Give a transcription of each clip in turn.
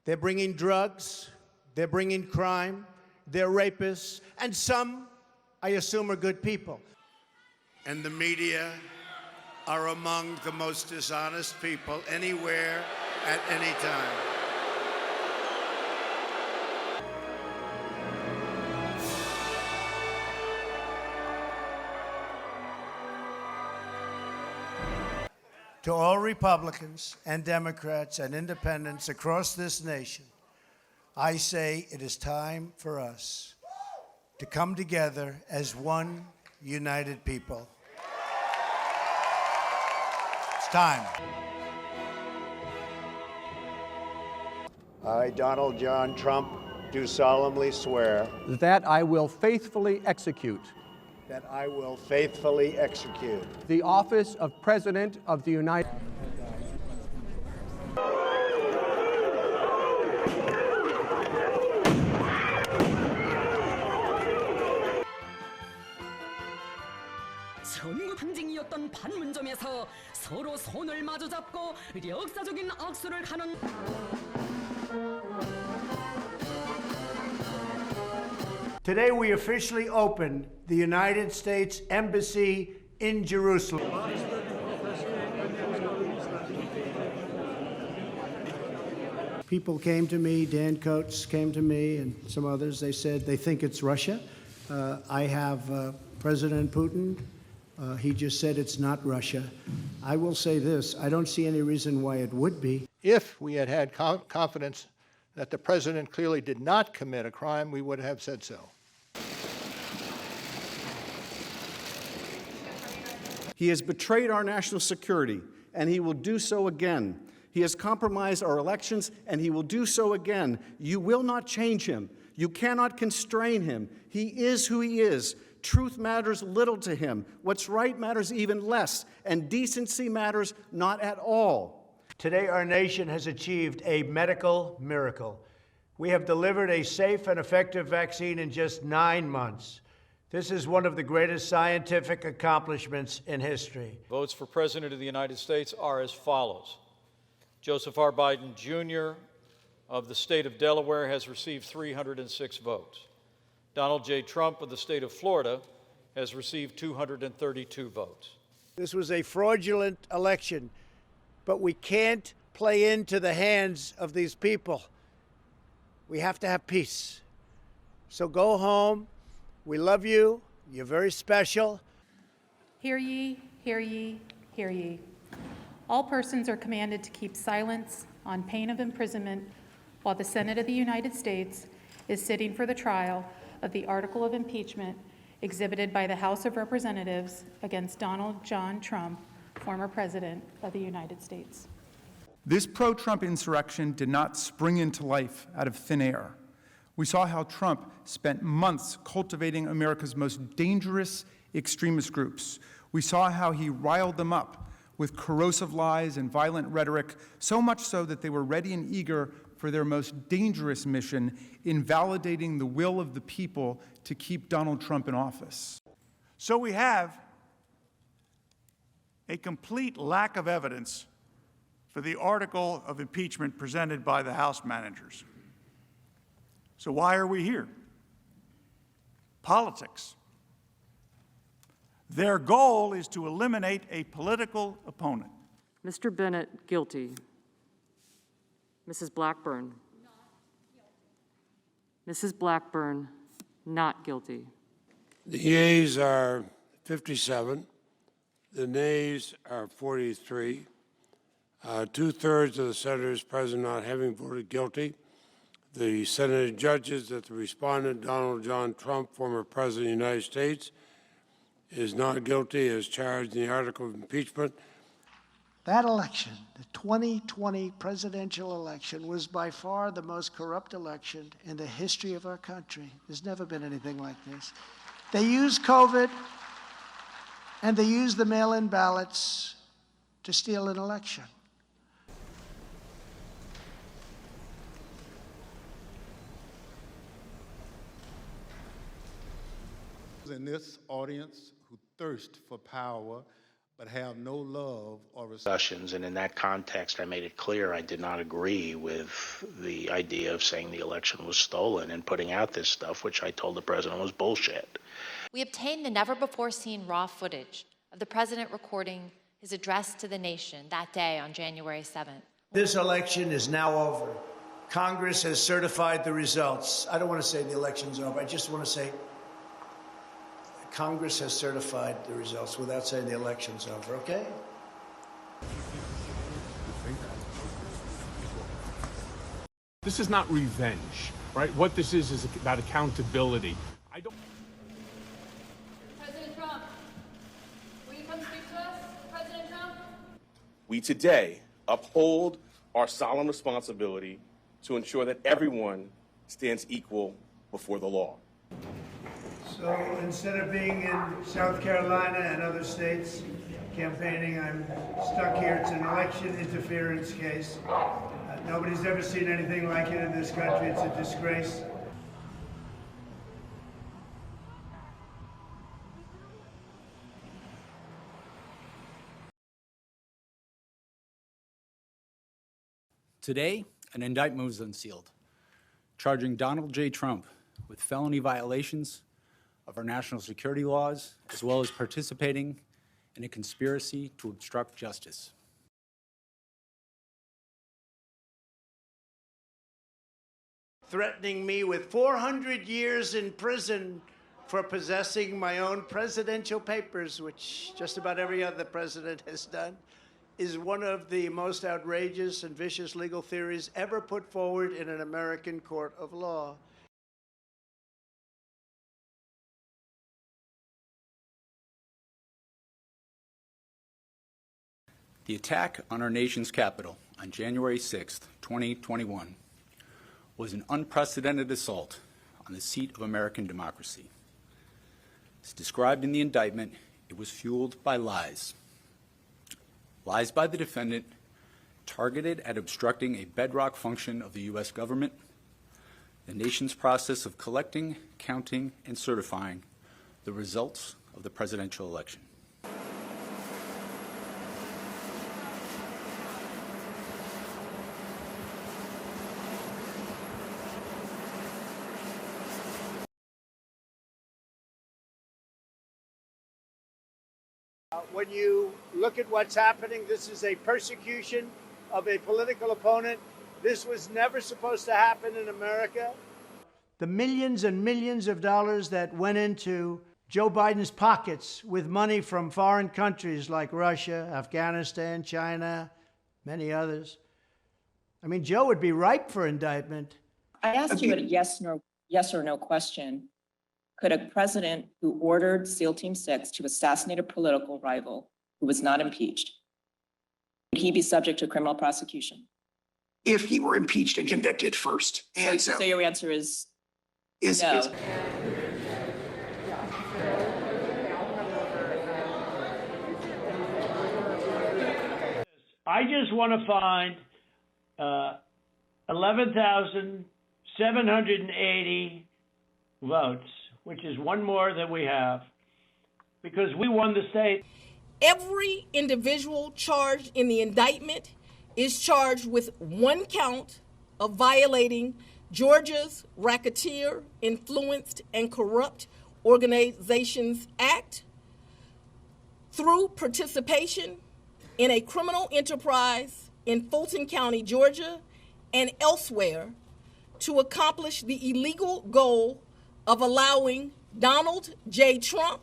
They're bringing drugs, they're bringing crime, they're rapists, and some, I assume, are good people. And the media are among the most dishonest people anywhere at any time. To all Republicans and Democrats and independents across this nation, I say it is time for us to come together as one united people. It's time. I, Donald John Trump, do solemnly swear that I will faithfully execute that I will faithfully execute the office of President of the United States. 전국 항쟁이었던 판문점에서 서로 손을 마주잡고 역사적인 악수를 하는 Today we officially opened the United States Embassy in Jerusalem. People came to me, Dan Coates came to me, and some others. They said they think it's Russia. I have President Putin. He just said it's not Russia. I will say this, I don't see any reason why it would be. If we had had confidence that the president clearly did not commit a crime, we would have said so. He has betrayed our national security, and he will do so again. He has compromised our elections, and he will do so again. You will not change him. You cannot constrain him. He is who he is. Truth matters little to him. What's right matters even less, and decency matters not at all. Today, our nation has achieved a medical miracle. We have delivered a safe and effective vaccine in just 9 months. This is one of the greatest scientific accomplishments in history. Votes for President of the United States are as follows. Joseph R. Biden, Jr. of the state of Delaware has received 306 votes. Donald J. Trump of the state of Florida has received 232 votes. This was a fraudulent election, but we can't play into the hands of these people. We have to have peace. So go home. We love you. You're very special. Hear ye, hear ye, hear ye. All persons are commanded to keep silence on pain of imprisonment while the Senate of the United States is sitting for the trial of the article of impeachment exhibited by the House of Representatives against Donald John Trump, former President of the United States. This pro-Trump insurrection did not spring into life out of thin air. We saw how Trump spent months cultivating America's most dangerous extremist groups. We saw how he riled them up with corrosive lies and violent rhetoric, so much so that they were ready and eager for their most dangerous mission in validating the will of the people to keep Donald Trump in office. So we have a complete lack of evidence for the article of impeachment presented by the House managers. So why are we here? Politics. Their goal is to eliminate a political opponent. Mr. Bennett, guilty. Mrs. Blackburn. Mrs. Blackburn, not guilty. The yeas are 57. The nays are 43. Two-thirds of the senators present not having voted guilty. The Senate judges that the respondent, Donald John Trump, former President of the United States, is not guilty as charged in the article of impeachment. That election, the 2020 presidential election, was by far the most corrupt election in the history of our country. There's never been anything like this. They used COVID and they used the mail-in ballots to steal an election. In this audience who thirst for power but have no love or respect. Discussions, and in that context, I made it clear I did not agree with the idea of saying the election was stolen and putting out this stuff, which I told the president was bullshit. We obtained the never-before-seen raw footage of the president recording his address to the nation that day on January 7th. This election is now over. Congress has certified the results. I don't want to say the election's over. I just want to say Congress has certified the results without saying the election's over, okay? This is not revenge, right? What this is about accountability. President Trump, will you come speak to us? President Trump? We today uphold our solemn responsibility to ensure that everyone stands equal before the law. So instead of being in South Carolina and other states campaigning, I'm stuck here. It's an election interference case. Nobody's ever seen anything like it in this country. It's a disgrace. Today, an indictment was unsealed, charging Donald J. Trump with felony violations of our national security laws, as well as participating in a conspiracy to obstruct justice. Threatening me with 400 years in prison for possessing my own presidential papers, which just about every other president has done, is one of the most outrageous and vicious legal theories ever put forward in an American court of law. The attack on our nation's capital on January 6, 2021, was an unprecedented assault on the seat of American democracy. As described in the indictment, it was fueled by lies. Lies by the defendant targeted at obstructing a bedrock function of the U.S. government, the nation's process of collecting, counting, and certifying the results of the presidential election. When you look at what's happening, this is a persecution of a political opponent. This was never supposed to happen in America. The millions and millions of dollars that went into Joe Biden's pockets with money from foreign countries like Russia, Afghanistan, China, many others. I mean, Joe would be ripe for indictment. I asked you a yes or no question. Could a president who ordered SEAL Team 6 to assassinate a political rival who was not impeached, would he be subject to criminal prosecution? If he were impeached and convicted first. And so your answer is no. I just want to find 11,780 votes, which is one more than we have, because we won the state. Every individual charged in the indictment is charged with one count of violating Georgia's Racketeer, Influenced, and Corrupt Organizations Act through participation in a criminal enterprise in Fulton County, Georgia, and elsewhere to accomplish the illegal goal of allowing Donald J. Trump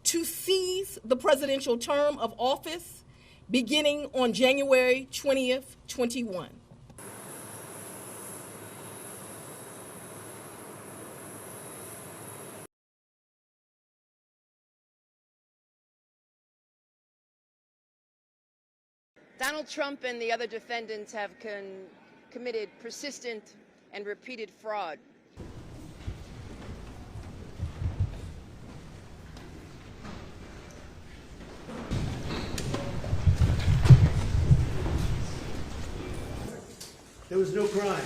to seize the presidential term of office beginning on January 20th, 21. Donald Trump and the other defendants have committed persistent and repeated fraud. There was no crime.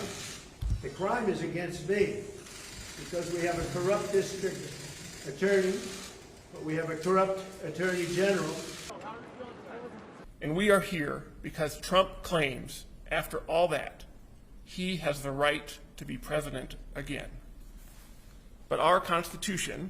The crime is against me because we have a corrupt district attorney, but we have a corrupt attorney general. And we are here because Trump claims, after all that, he has the right to be president again. But our Constitution,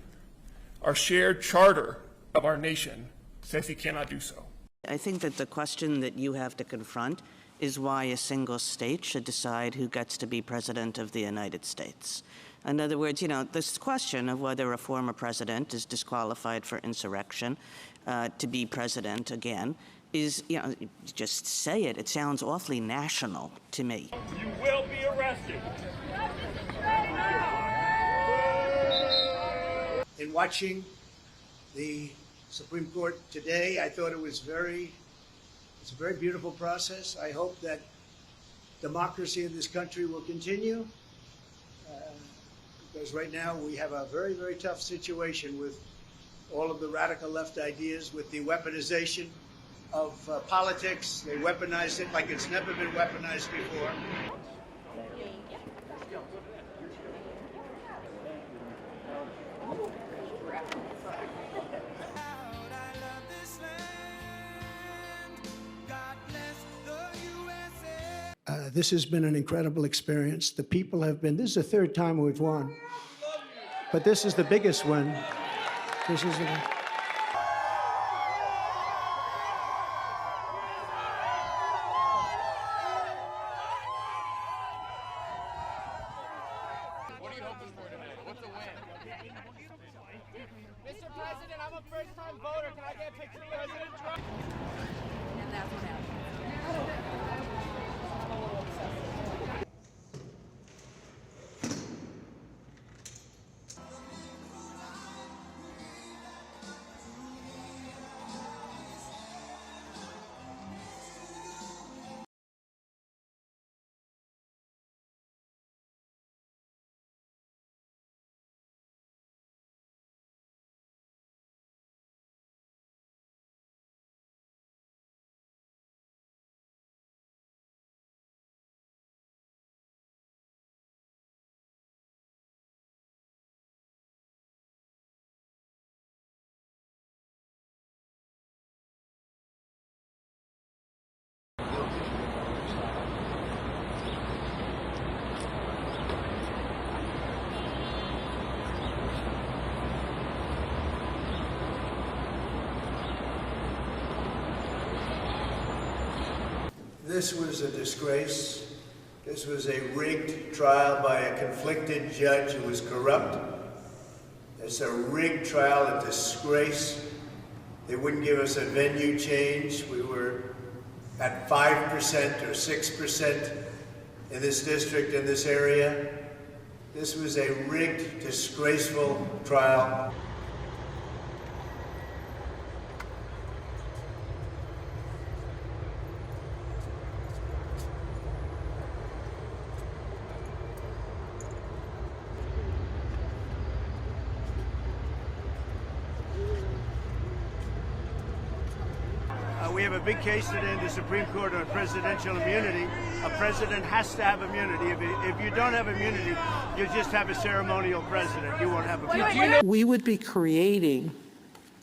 our shared charter of our nation, says he cannot do so. I think that the question that you have to confront is why a single state should decide who gets to be president of the United States. In other words, you know, this question of whether a former president is disqualified for insurrection to be president again is, you know, just say it. It sounds awfully national to me. You will be arrested. In watching the Supreme Court today, I thought it's a very beautiful process. I hope that democracy in this country will continue, because right now we have a very, very tough situation with all of the radical left ideas, with the weaponization of politics. They weaponize it like it's never been weaponized before. This has been an incredible experience. The people have been, this is the third time we've won, but this is the biggest one. This is the one. What are you hoping for today? What's the win? Mr. President, I'm a first-time voter. Can I get a picture of President Trump? And that's what happened. This was a disgrace. This was a rigged trial by a conflicted judge who was corrupt. It's a rigged trial, a disgrace. They wouldn't give us a venue change. We were at 5% or 6% in this district, in this area. This was a rigged, disgraceful trial. We have a big case today in the Supreme Court on presidential immunity. A president has to have immunity. If you don't have immunity, you just have a ceremonial president. You won't have immunity. We would be creating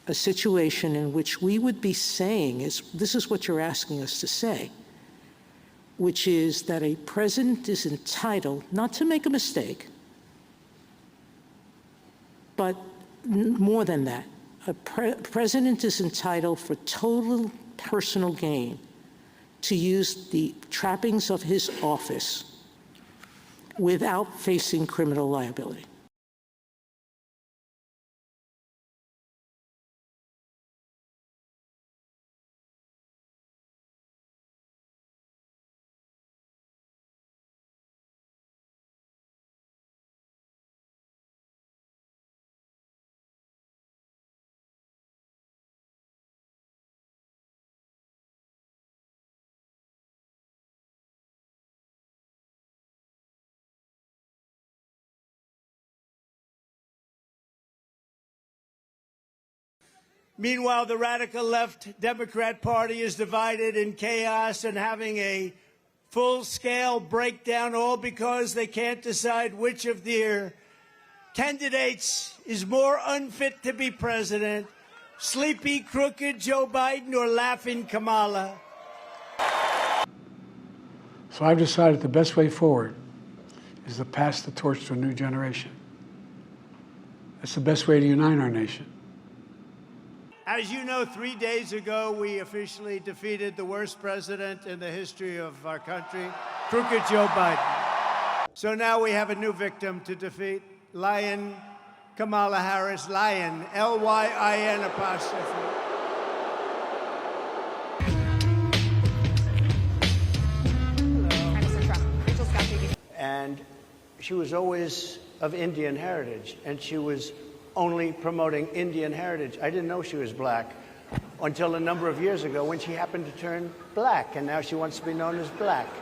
a situation in which we would be saying, this is what you're asking us to say, which is that a president is entitled not to make a mistake, but more than that. A president is entitled for total personal gain to use the trappings of his office without facing criminal liability. Meanwhile, the radical left Democrat Party is divided in chaos and having a full-scale breakdown, all because they can't decide which of their candidates is more unfit to be president. sleepy, crooked Joe Biden or laughing Kamala. So I've decided the best way forward is to pass the torch to a new generation. That's the best way to unite our nation. As you know, 3 days ago, we officially defeated the worst president in the history of our country, crooked Joe Biden. So now we have a new victim to defeat, Lion Kamala Harris, Lion, L-Y-I-N apostrophe. And she was always of Indian heritage, and she was only promoting Indian heritage. I didn't know she was black until a number of years ago when she happened to turn black, and now she wants to be known as black.